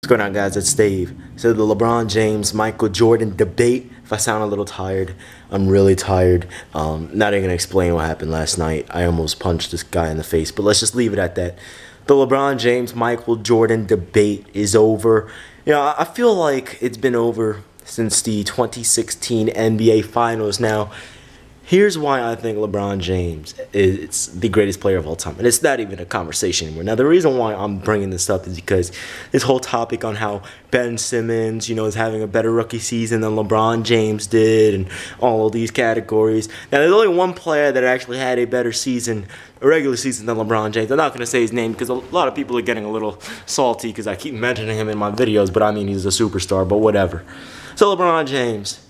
What's going on, guys? It's Dave. So the LeBron James, Michael Jordan debate. If I sound a little tired, I'm really tired. Not even gonna explain what happened last night. I almost punched this guy in the face, but let's just leave it at that. The LeBron James, Michael Jordan debate is over. You know, I feel like it's been over since the 2016 NBA Finals. Now, here's why I think LeBron James is the greatest player of all time. And it's not even a conversation anymore. Now, the reason why I'm bringing this up is because this whole topic on how Ben Simmons, is having a better rookie season than LeBron James did and all of these categories. Now, there's only one player that actually had a better season, a regular season, than LeBron James. I'm not going to say his name because a lot of people are getting a little salty because I keep mentioning him in my videos, but I mean, he's a superstar, but whatever. So, LeBron James.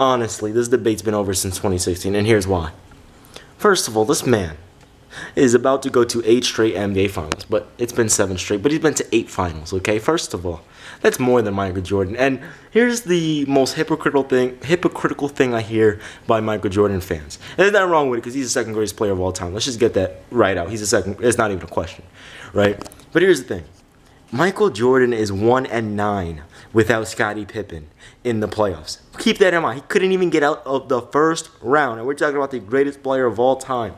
Honestly, this debate's been over since 2016, and here's why. First of all, this man is about to go to 8 straight NBA finals, but it's been 7 straight, but he's been to 8 finals, okay? First of all, that's more than Michael Jordan. And here's the most hypocritical thing I hear by Michael Jordan fans. And there's nothing wrong with it because he's the second greatest player of all time. Let's just get that right out. He's the second. It's not even a question, right? But here's the thing. Michael Jordan is 1-9 without Scottie Pippen in the playoffs. Keep that in mind. He couldn't even get out of the first round. And we're talking about the greatest player of all time.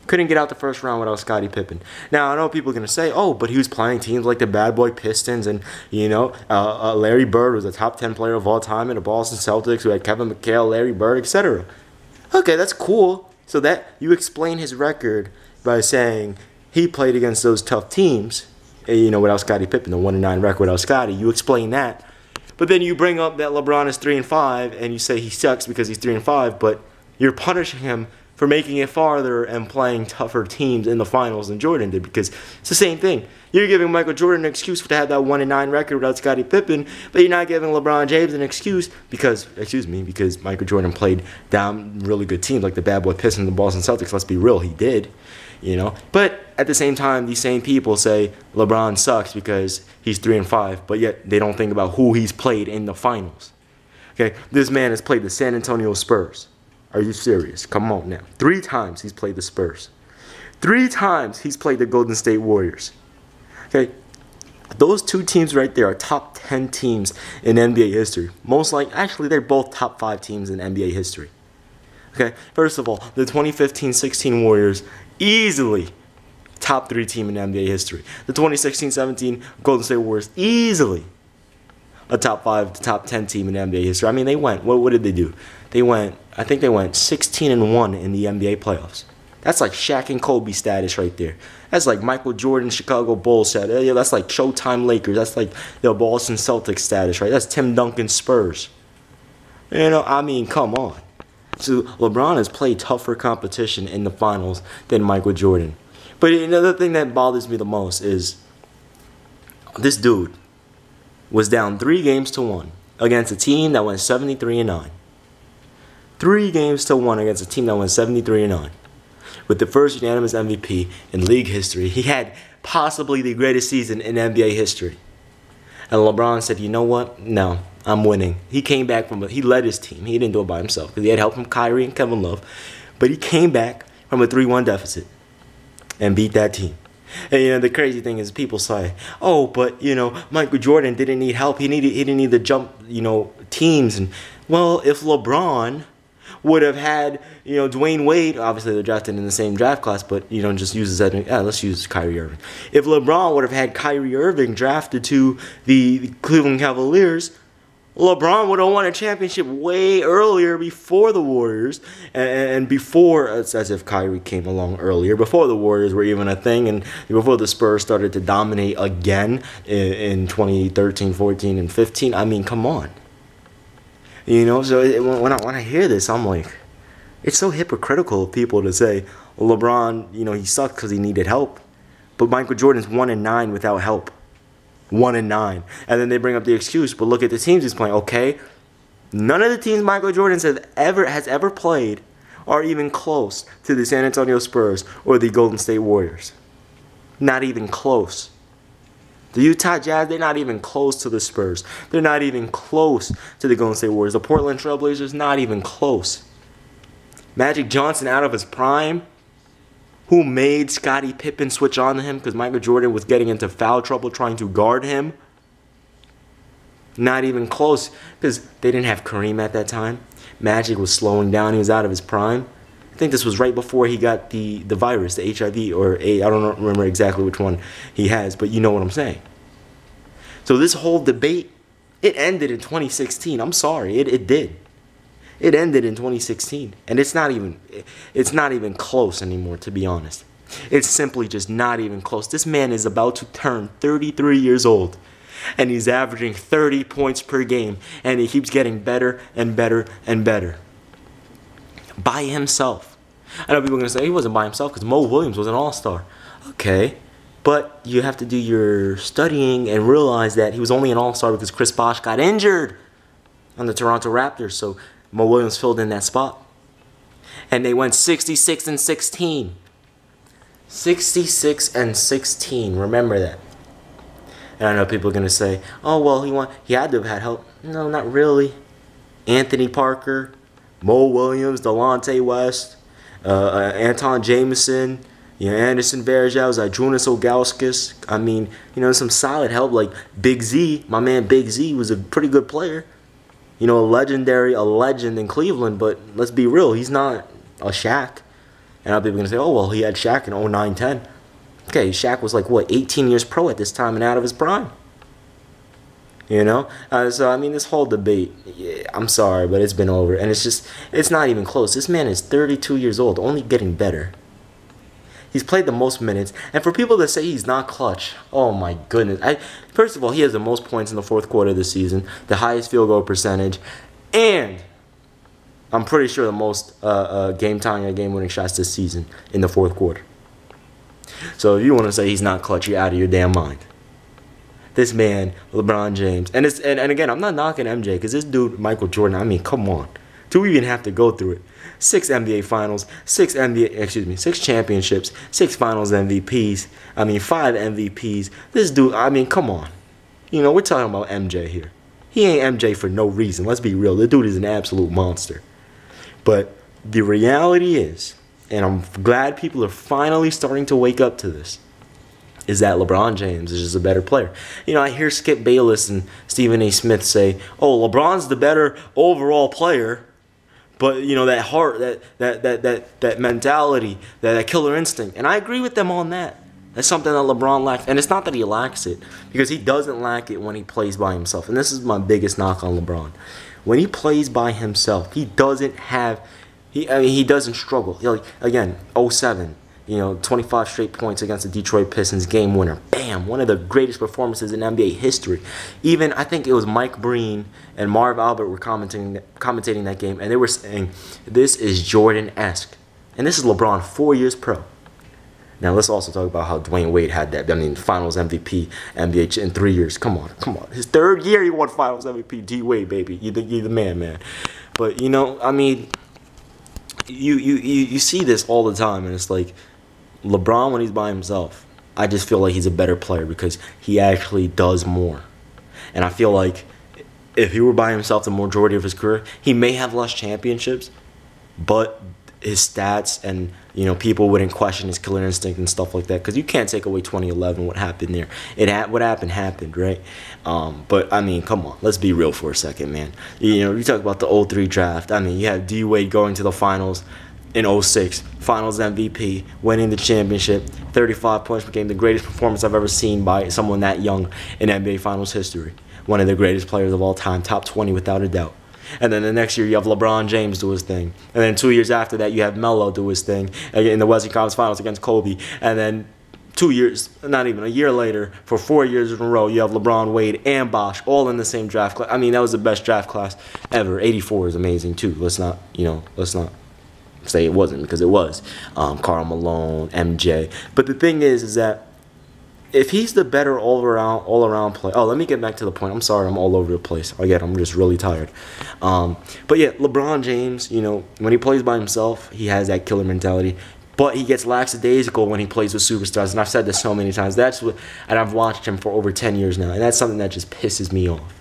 Couldn't get out the first round without Scottie Pippen. Now, I know people are going to say, oh, but he was playing teams like the Bad Boy Pistons and, Larry Bird was a top 10 player of all time in the Boston Celtics who had Kevin McHale, Larry Bird, etc. Okay, that's cool. So that you explain his record by saying he played against those tough teams, without Scottie Pippen, the 1-9 record without Scottie. You explain that. But then you bring up that LeBron is 3-5, and you say he sucks because he's 3-5, but you're punishing him for making it farther and playing tougher teams in the finals than Jordan did, because it's the same thing. You're giving Michael Jordan an excuse to have that 1-9 record without Scottie Pippen, but you're not giving LeBron James an excuse because Michael Jordan played down really good teams like the Bad Boy Pistons and the Boston Celtics. Let's be real, he did. But at the same time, these same people say LeBron sucks because he's 3-5, but yet they don't think about who he's played in the finals. Okay, this man has played the San Antonio Spurs. Are you serious? Come on now. 3 times he's played the Spurs. 3 times he's played the Golden State Warriors. Okay, those 2 teams right there are top 10 teams in NBA history. Actually, they're both top 5 teams in NBA history. Okay, first of all, the 2015-16 Warriors, easily top 3 team in NBA history. The 2016-17 Golden State Warriors, easily a top 5 to top 10 team in NBA history. I mean, they went, what did they do? I think they went 16-1 in the NBA playoffs. That's like Shaq and Kobe status right there. That's like Michael Jordan, Chicago Bulls status. Yeah, that's like Showtime Lakers. That's like the Boston Celtics status, right? That's Tim Duncan Spurs. I mean, come on. So LeBron has played tougher competition in the finals than Michael Jordan. But another thing that bothers me the most is this dude was down 3-1 against a team that went 73-9. 3-1 against a team that went 73-9. With the first unanimous MVP in league history. He had possibly the greatest season in NBA history. And LeBron said, you know what? No, I'm winning. He came back he led his team. He didn't do it by himself because he had help from Kyrie and Kevin Love. But he came back from a 3-1 deficit and beat that team. And the crazy thing is people say, oh, but Michael Jordan didn't need help. He didn't need to jump, teams. And well, if LeBron would have had, Dwayne Wade, obviously they're drafted in the same draft class, but just use that. Let's use Kyrie Irving. If LeBron would have had Kyrie Irving drafted to the Cleveland Cavaliers, LeBron would have won a championship way earlier before the Warriors, and before, it's as if Kyrie came along earlier, before the Warriors were even a thing, and before the Spurs started to dominate again in 2013, 14, and 15. I mean, come on. So when I hear this, I'm like, it's so hypocritical of people to say, well, LeBron, he sucked because he needed help. But Michael Jordan's 1-9 without help. 1-9. And then they bring up the excuse, but look at the teams he's playing. Okay, none of the teams Michael Jordan has ever played are even close to the San Antonio Spurs or the Golden State Warriors. Not even close. The Utah Jazz, they're not even close to the Spurs. They're not even close to the Golden State Warriors. The Portland Trail Blazers, not even close. Magic Johnson out of his prime, who made Scottie Pippen switch on to him because Michael Jordan was getting into foul trouble trying to guard him. Not even close, because they didn't have Kareem at that time. Magic was slowing down. He was out of his prime. I think this was right before he got the virus, the HIV, or I don't remember exactly which one he has, but you know what I'm saying. So this whole debate, it ended in 2016. I'm sorry, it did. It ended in 2016, and it's not even close anymore, to be honest. It's simply just not even close. This man is about to turn 33 years old, and he's averaging 30 points per game, and he keeps getting better and better and better. By himself. I know people are going to say he wasn't by himself because Mo Williams was an all-star. Okay, but you have to do your studying and realize that he was only an all-star because Chris Bosh got injured on the Toronto Raptors, so Mo Williams filled in that spot. And they went 66-16. 66-16. Remember that. And I know people are going to say, oh, well, he had to have had help. No, not really. Anthony Parker, Mo Williams, Delonte West, Anton Jameson, Anderson Varejao, Arjunas Ilgauskas. I mean, some solid help like Big Z. My man Big Z was a pretty good player. A legend in Cleveland, but let's be real, he's not a Shaq. And now people are going to say, oh, well, he had Shaq in 09-10. Okay, Shaq was like, what, 18 years pro at this time and out of his prime. So, I mean, this whole debate, I'm sorry, but it's been over. And it's not even close. This man is 32 years old, only getting better. He's played the most minutes. And for people that say he's not clutch, oh my goodness. First of all, he has the most points in the fourth quarter of the season, the highest field goal percentage, and I'm pretty sure the most game-tying or game-winning shots this season in the fourth quarter. So if you want to say he's not clutch, you're out of your damn mind. This man, LeBron James, and again, I'm not knocking MJ because this dude, Michael Jordan, I mean, come on. Do we even have to go through it? 6 NBA Finals, 6 championships, 6 Finals MVPs. I mean, 5 MVPs. This dude, I mean, come on. We're talking about MJ here. He ain't MJ for no reason. Let's be real. The dude is an absolute monster. But the reality is, and I'm glad people are finally starting to wake up to this, is that LeBron James is just a better player. I hear Skip Bayless and Stephen A. Smith say, oh, LeBron's the better overall player. But, that heart, that mentality, that killer instinct. And I agree with them on that. That's something that LeBron lacks. And it's not that he lacks it, because he doesn't lack it when he plays by himself. And this is my biggest knock on LeBron. When he plays by himself, he doesn't have, he doesn't struggle. Again, 07, 25 straight points against the Detroit Pistons, game winner. Bam! One of the greatest performances in NBA history. Even, I think it was Mike Breen and Marv Albert were commentating that game, and they were saying, this is Jordan-esque. And this is LeBron, 4 years pro. Now, let's also talk about how Dwayne Wade had that. I mean, Finals MVP, NBA in 3 years. Come on. His third year, he won Finals MVP. D-Wade, baby. You're the man. But, I mean, you see this all the time, and it's like, LeBron, when he's by himself, I just feel like he's a better player because he actually does more. And I feel like if he were by himself the majority of his career, he may have less championships, but his stats and, people wouldn't question his killer instinct and stuff like that, because you can't take away 2011, what happened there. What happened, right? But, I mean, come on. Let's be real for a second, man. You talk about the 03 draft. I mean, you have D-Wade going to the finals in 06, Finals MVP, winning the championship, 35 points per game, the greatest performance I've ever seen by someone that young in NBA Finals history. One of the greatest players of all time, top 20 without a doubt. And then the next year you have LeBron James do his thing. And then 2 years after that you have Melo do his thing in the Western Conference Finals against Kobe. And then 2 years, not even a year later, for 4 years in a row, you have LeBron, Wade, and Bosh all in the same draft class. I mean, that was the best draft class ever. 84 is amazing too. Let's not say it wasn't, because it was. Karl Malone, MJ. But the thing is that if he's the better all-around player... Oh, let me get back to the point. I'm sorry, I'm all over the place. Again, I'm just really tired. But yeah, LeBron James, when he plays by himself, he has that killer mentality. But he gets lackadaisical when he plays with superstars. And I've said this so many times. And I've watched him for over 10 years now. And that's something that just pisses me off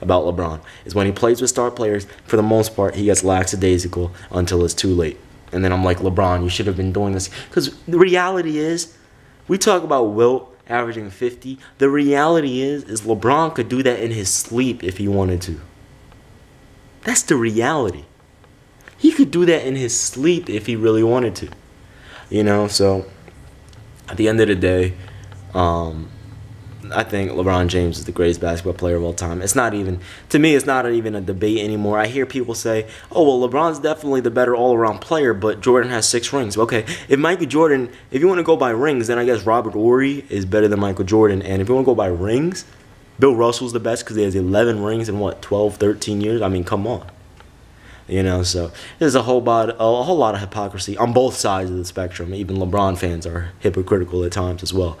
about LeBron, is when he plays with star players, for the most part, he gets lackadaisical until it's too late. And then I'm like, LeBron, you should have been doing this. Because the reality is, we talk about wilt averaging 50. The reality is LeBron could do that in his sleep if he wanted to. That's the reality. He could do that in his sleep if he really wanted to. You know, so at the end of the day, I think LeBron James is the greatest basketball player of all time. It's not even, to me, it's not even a debate anymore. I hear people say, oh, well, LeBron's definitely the better all-around player, but Jordan has 6 rings. Okay, if Michael Jordan, if you want to go by rings, then I guess Robert Horry is better than Michael Jordan. And if you want to go by rings, Bill Russell's the best because he has 11 rings in, what, 12, 13 years? I mean, come on. You know, so there's a whole lot of hypocrisy on both sides of the spectrum. Even LeBron fans are hypocritical at times as well,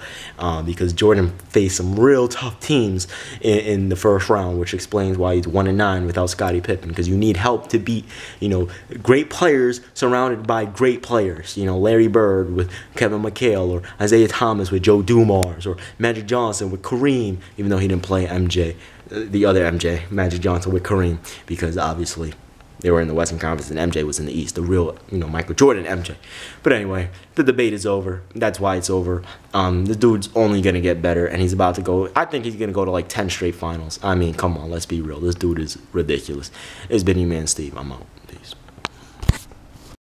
because Jordan faced some real tough teams in the first round, which explains why he's 1-9 without Scottie Pippen. Because you need help to beat, you know, great players surrounded by great players. You know, Larry Bird with Kevin McHale, or Isaiah Thomas with Joe Dumars, or Magic Johnson with Kareem, even though he didn't play MJ, the other MJ, Magic Johnson with Kareem, because obviously they were in the Western Conference and MJ was in the East, the real, you know, Michael Jordan MJ. But anyway, the debate is over. That's why it's over. The dude's only going to get better, and he's about to go, I think he's going to go to like 10 straight finals. I mean, come on, let's be real. This dude is ridiculous. It's been your man, Steve. I'm out. Peace.